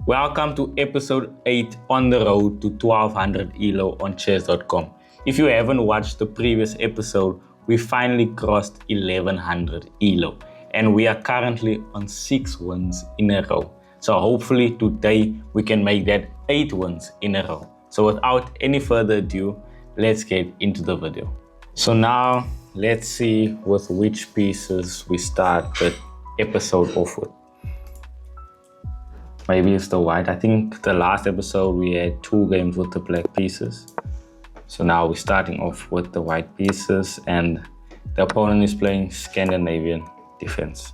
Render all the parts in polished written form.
Welcome to episode 8 on the road to 1200 ELO on chess.com. If you haven't watched the previous episode, we finally crossed 1100 ELO and we are currently on 6 wins in a row. So hopefully today we can make that 8 wins in a row. So without any further ado, let's get into the video. So now let's see with which pieces we start the episode off with. Maybe it's the white. I think the last episode we had 2 games with the black pieces. So now we're starting off with the white pieces and the opponent is playing Scandinavian defense.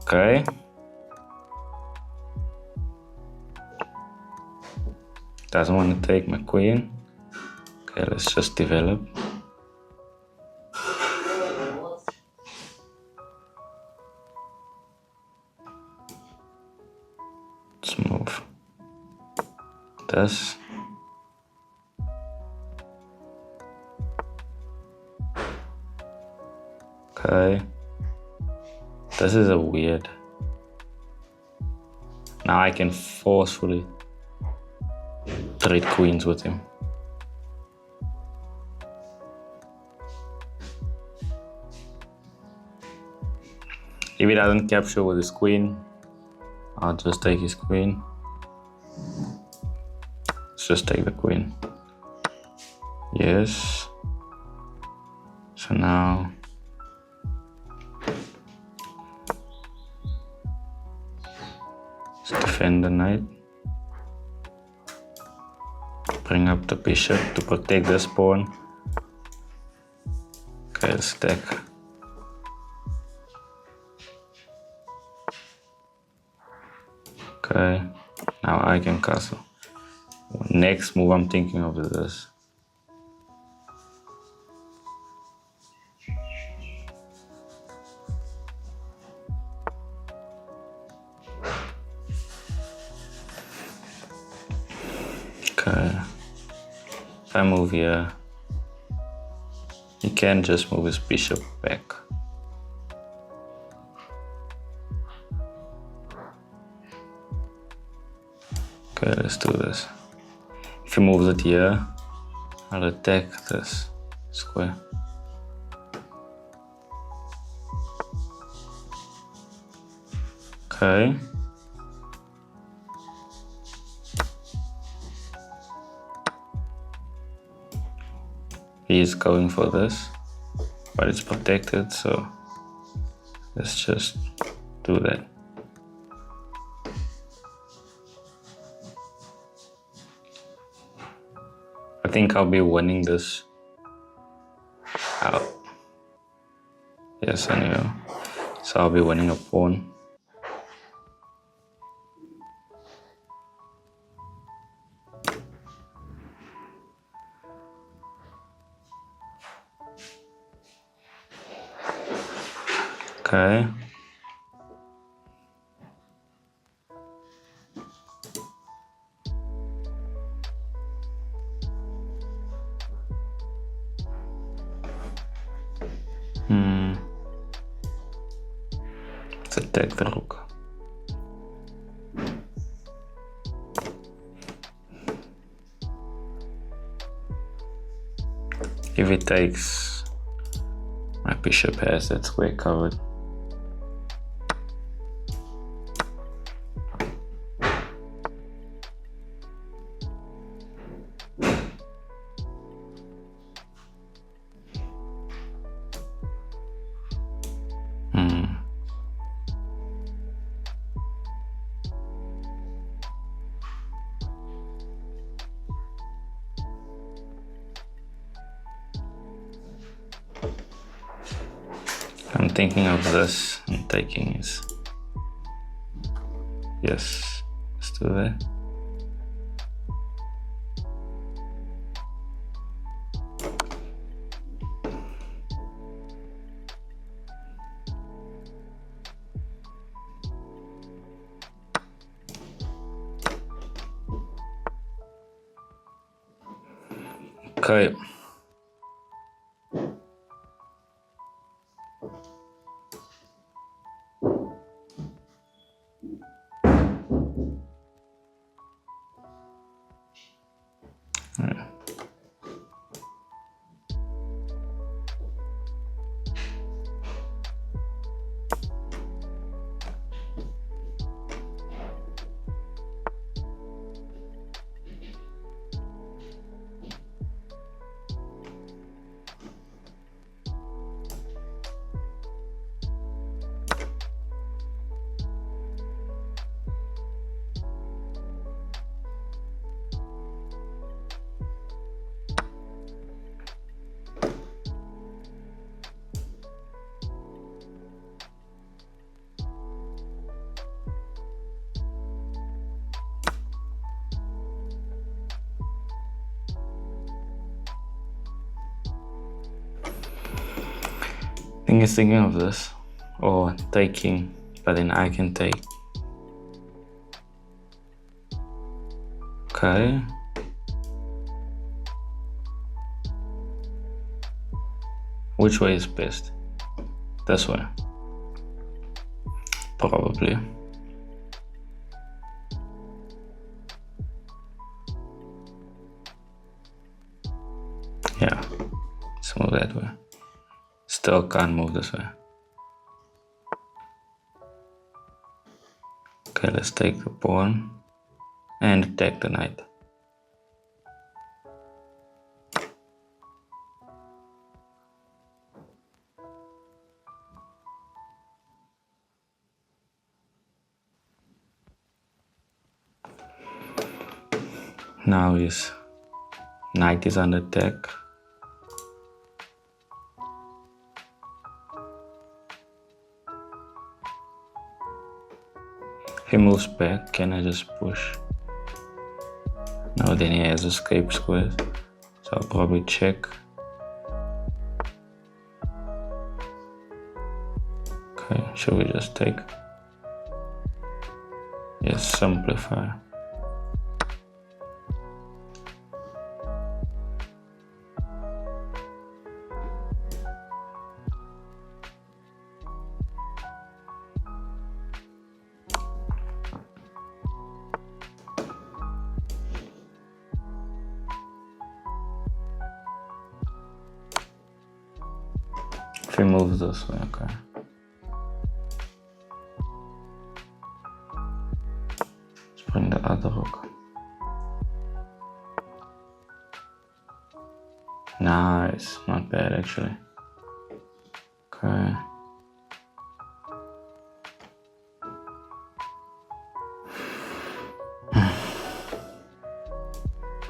Okay. Doesn't want to take my queen. Okay, let's just develop. Let's move this. Okay. This is a weird. Now I can forcefully trade queens with him. If he doesn't capture with his queen, I'll just take his queen. Let's just take the queen. Yes. So now let's defend the knight. Bring up the bishop to protect this pawn. Okay, let's stack. Okay, now I can castle. Next move I'm thinking of is this. Okay, if I move here, he can just move his bishop back. Okay, let's do this. If he moves it here, I'll attack this square. Okay. He is going for this, but it's protected, so let's just do that. I think I'll be winning this out. Yes, I know. So I'll be winning a pawn. Okay. Let's attack the rook. If it takes, my bishop has that square covered. I'm thinking of this and taking his. Yes, let's do that. Okay. I think he's thinking of this, or taking, but then I can take. Okay. Which way is best? This way. Probably. Yeah, let's move that way. Still can't move this way. Okay, let's take the pawn and take the knight. Now his knight is under attack. If he moves back, can I just push? No, then he has escape squares, so I'll probably check. Okay, should we just take? Yes, simplify. If he moves this way, okay. Let's bring the other rook. Nice, not bad actually. Okay.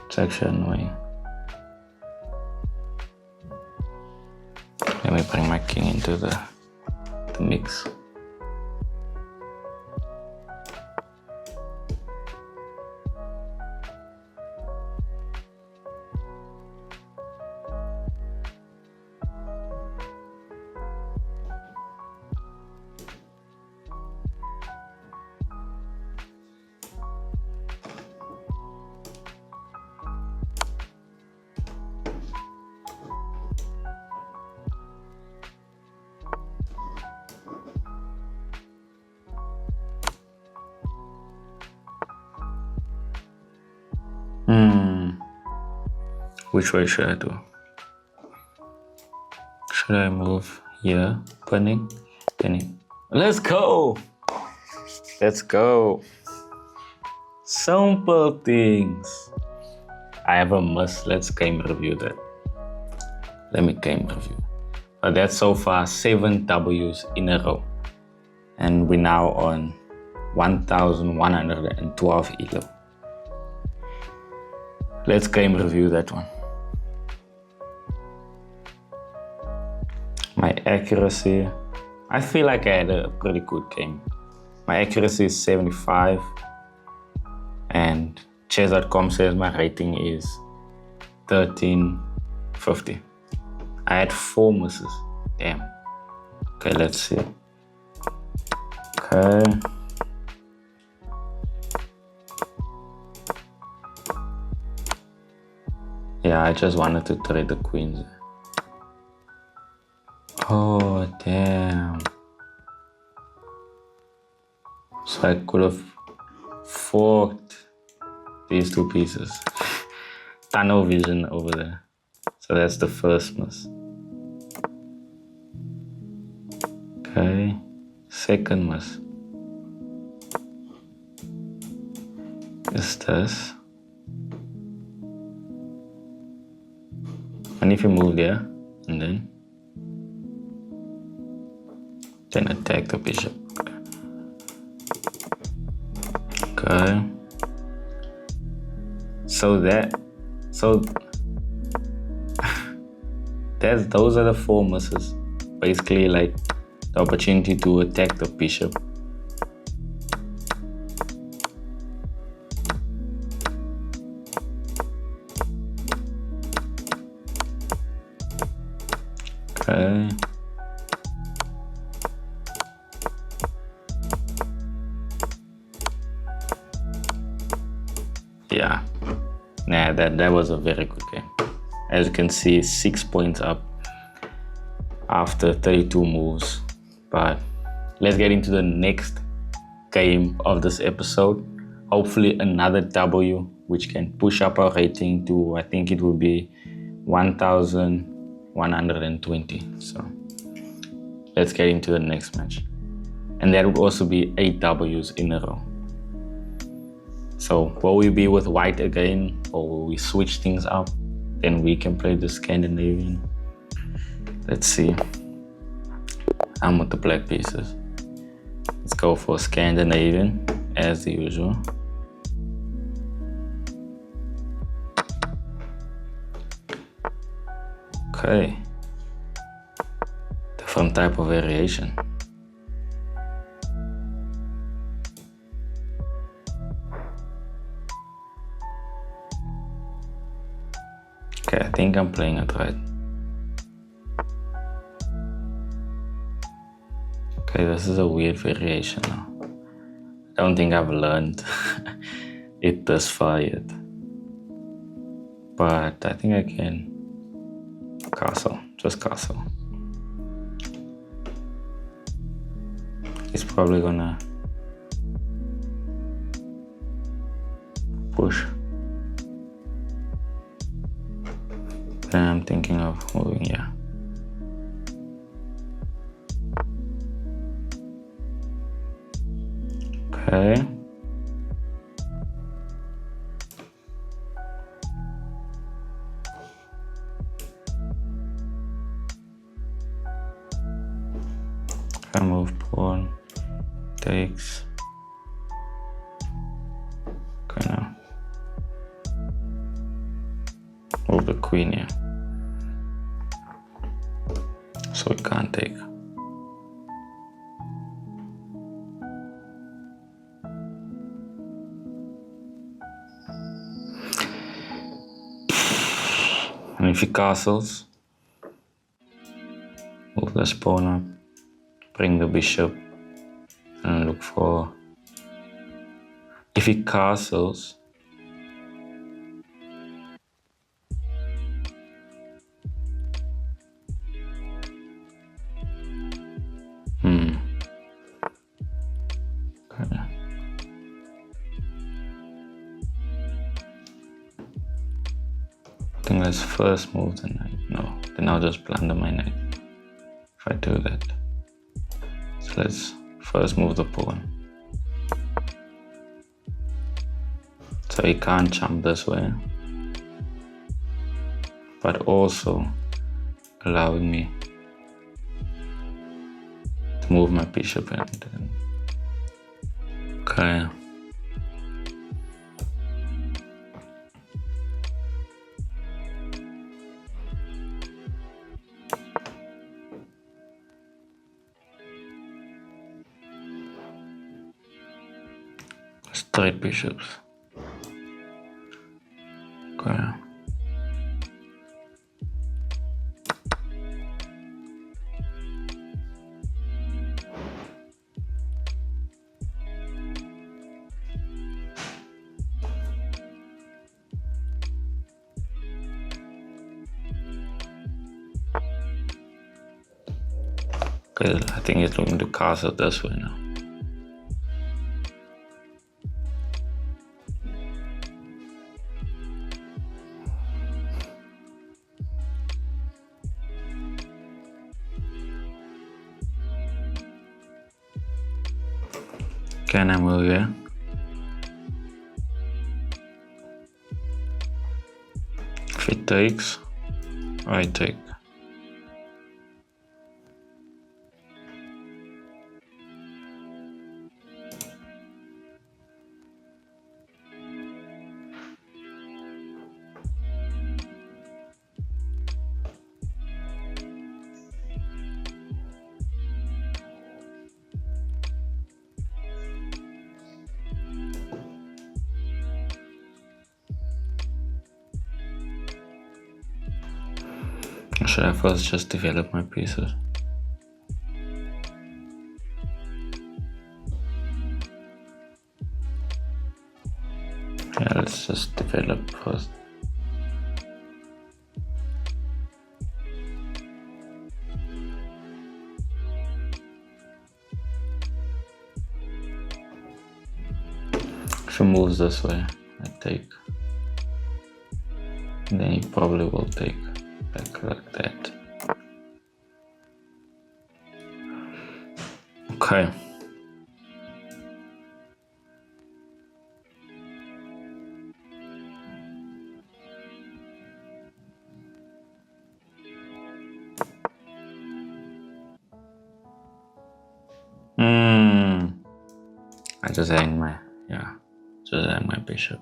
It's actually annoying. Let me bring my king into the mix. Which way should I do? Should I move here? Pinning? Let's go! Let's go! Simple things. I have a must. Let's game review that. Let me game review. But that's so far 7 W's in a row. And we're now on 1,112 elo. Let's game review that one. My accuracy, I feel like I had a pretty good game. My accuracy is 75 and chess.com says my rating is 1350. I had 4 misses. Damn. Okay, let's see. Okay. Yeah, I just wanted to trade the queens. Oh, damn. So I could have forked these 2 pieces. tunnel vision over there. So that's the first miss. Okay, second miss. Is this. And if you move there, and then attack the bishop. Okay. So those are the 4 misses. Basically, like the opportunity to attack the bishop. Okay. Yeah. Nah, that was a very good game. As you can see, 6 points up after 32 moves. But let's get into the next game of this episode. Hopefully another W, which can push up our rating to, I think it will be 1,120. So let's get into the next match. And that would also be 8 Ws in a row. So will we be with white again, or will we switch things up? Then we can play the Scandinavian. Let's see. I'm with the black pieces. Let's go for Scandinavian as usual. Okay. Different type of variation. Okay, I think I'm playing it right. Okay, this is a weird variation now. I don't think I've learned it this far yet. But I think I can. Castle, just castle. He's probably gonna push. Then I'm thinking of moving, yeah. Okay. I move pawn, takes. Okay, now move the queen here, so we can't take. And if he castles, move the pawn up, bring the bishop, and look for. If he castles, Okay. I think let's first move the knight. No, then I'll just blunder my knight if I do that. So let's first move the pawn. So he can't jump this way, but also allowing me to move my bishop and then. Okay. Straight bishops. Okay. Okay, I think he's looking to castle this way now. Okay, and I move here. If it takes, I take. Should I first just develop my pieces? Yeah, let's just develop first. If he moves this way, I take. And then he probably will take like that. Okay. I just hang my bishop.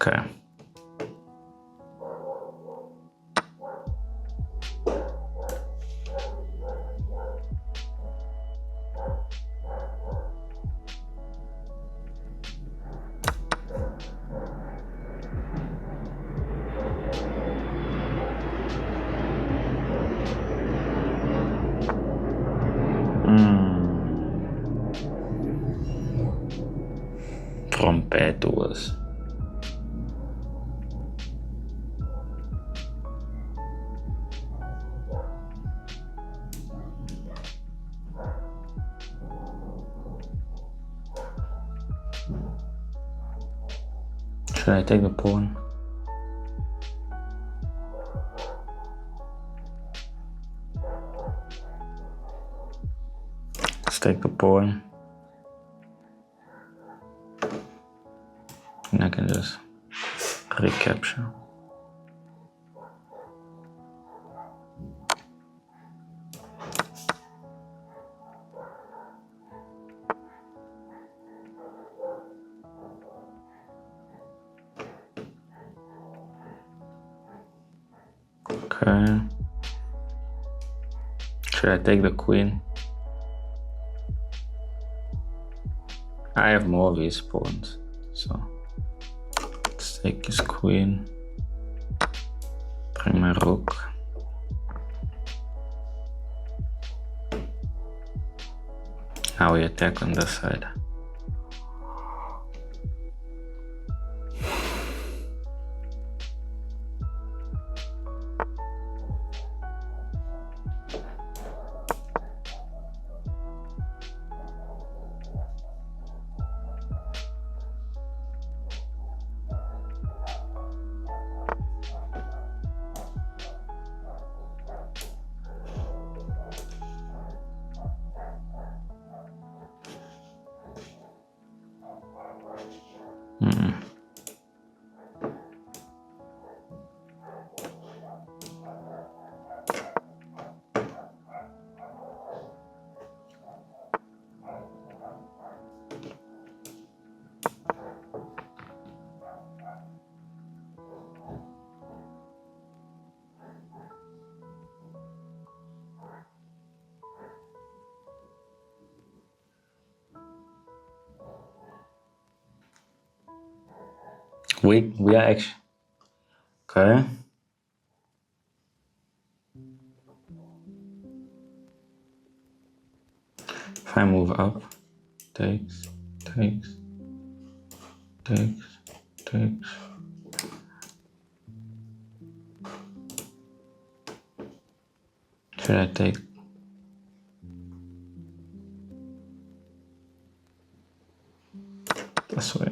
Okay. From bad to worse. Should I take the pawn? Let's take the pawn. And I can just recapture. Okay. Should I take the queen? I have more of his pawns, so let's take his queen. Bring my rook. Now we attack on this side. We are actually okay. If I move up, takes. Should I take? This way.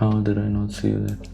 How did I not see that?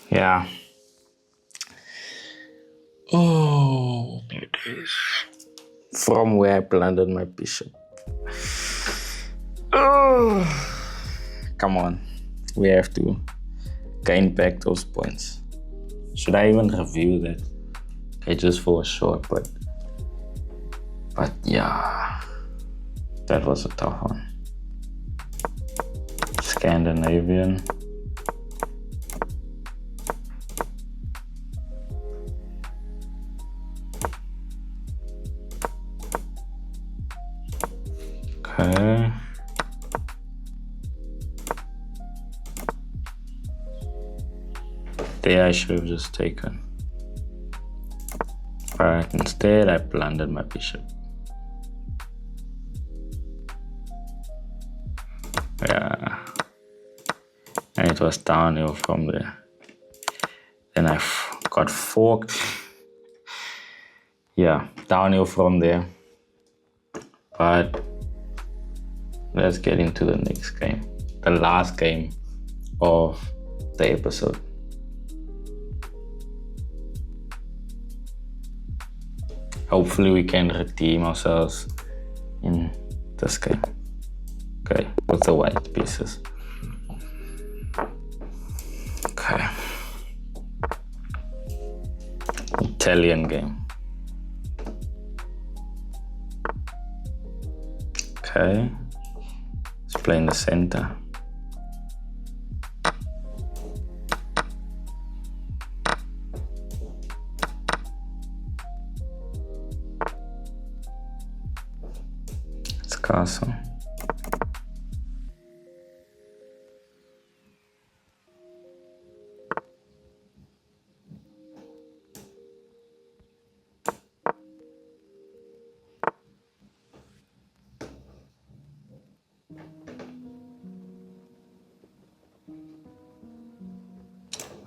Yeah. Oh, it is. From where I planted my bishop. Oh, come on. We have to gain back those points. Should I even review that? Okay, just for a short, but yeah, that was a tough one. Scandinavian. Okay. There I should have just taken. But instead I planted my bishop. Yeah. And it was downhill from there. Then I got forked. Yeah, downhill from there. But let's get into the next game. The last game of the episode. Hopefully we can redeem ourselves in this game. Okay, with the white pieces. Okay. Italian game. Okay. Let's play in the center. It's castle.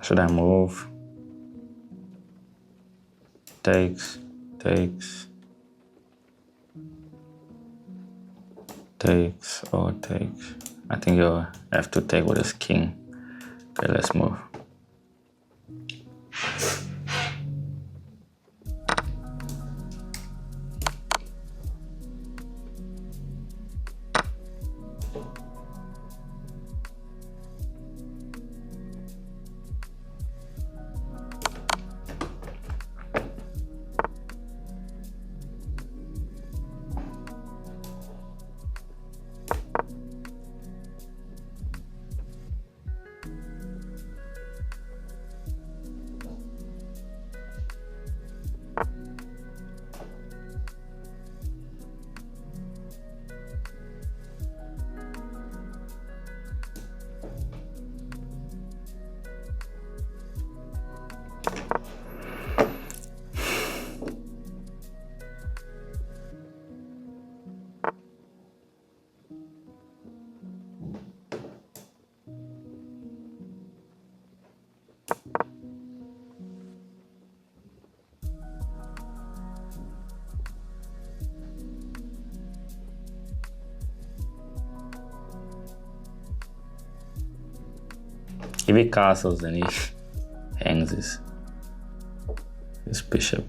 Should I move? Takes. takes. I think you have to take with his king. Okay, let's move. If he castles, then he hangs his bishop.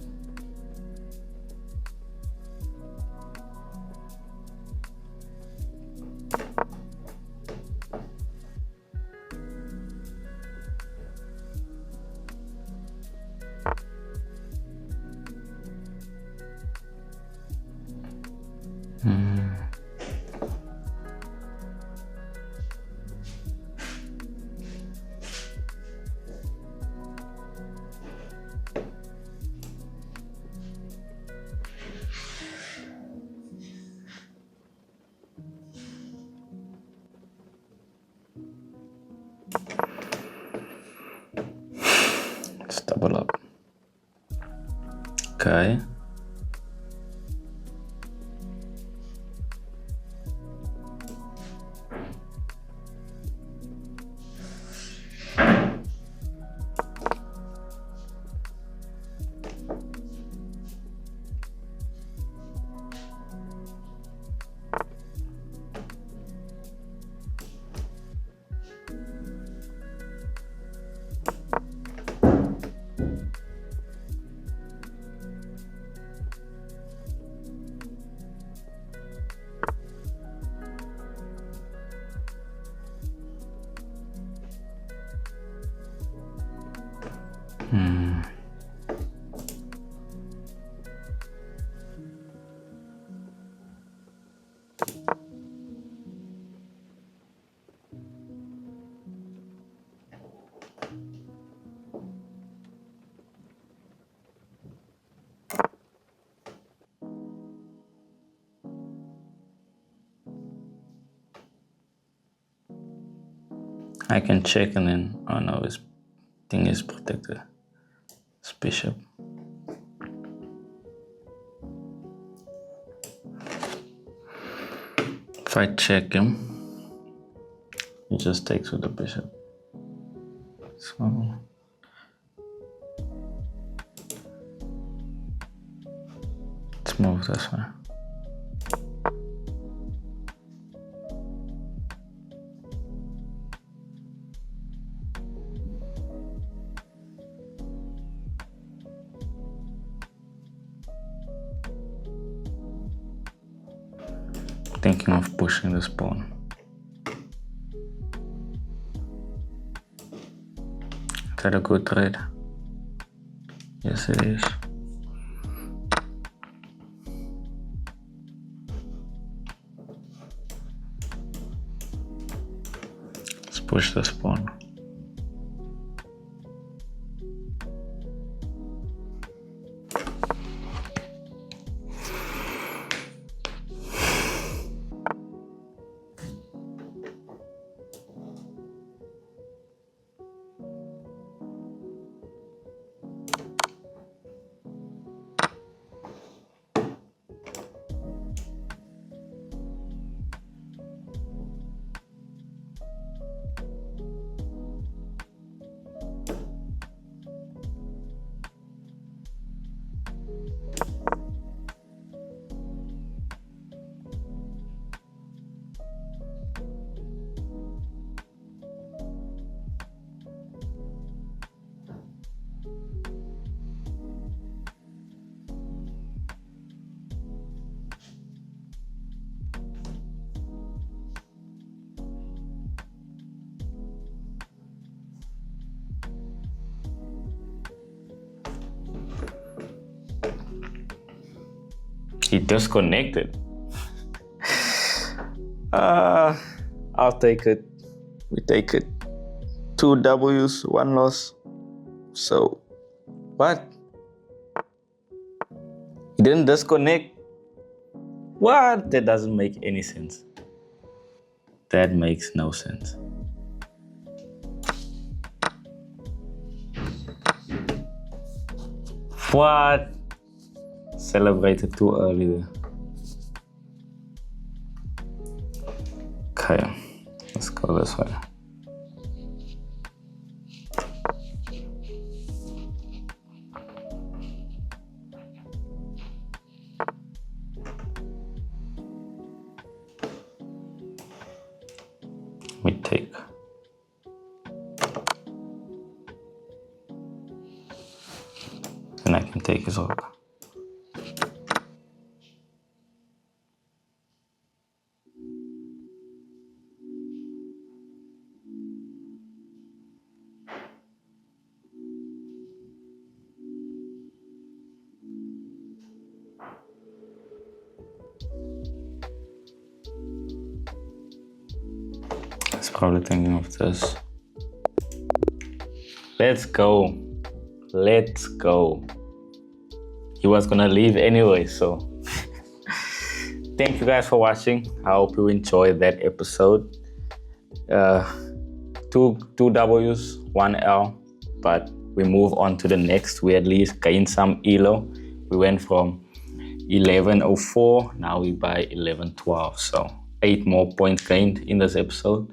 Let's double up. Okay. I can check and then, oh no, his thing is protected. His bishop. If I check him, he just takes with the bishop. So let's move this way. Thinking of pushing this pawn. Is that a good trade? Yes, it is. Let's push this pawn. He disconnected. I'll take it. We take it. 2 W's, 1 loss. So, what? He didn't disconnect. What? That doesn't make any sense. That makes no sense. What? Celebrated too early there. Okay, let's go this way. We take. Then I can take his order. He's probably thinking of this. Let's go. Let's go. He was gonna leave anyway, so thank you guys for watching. I hope you enjoyed that episode. 2 W's, 1 L, but we move on to the next. We at least gained some ELO. We went from 1104, now we buy 1112, so 8 more points gained in this episode.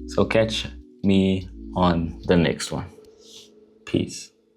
So catch me on the next one. Peace.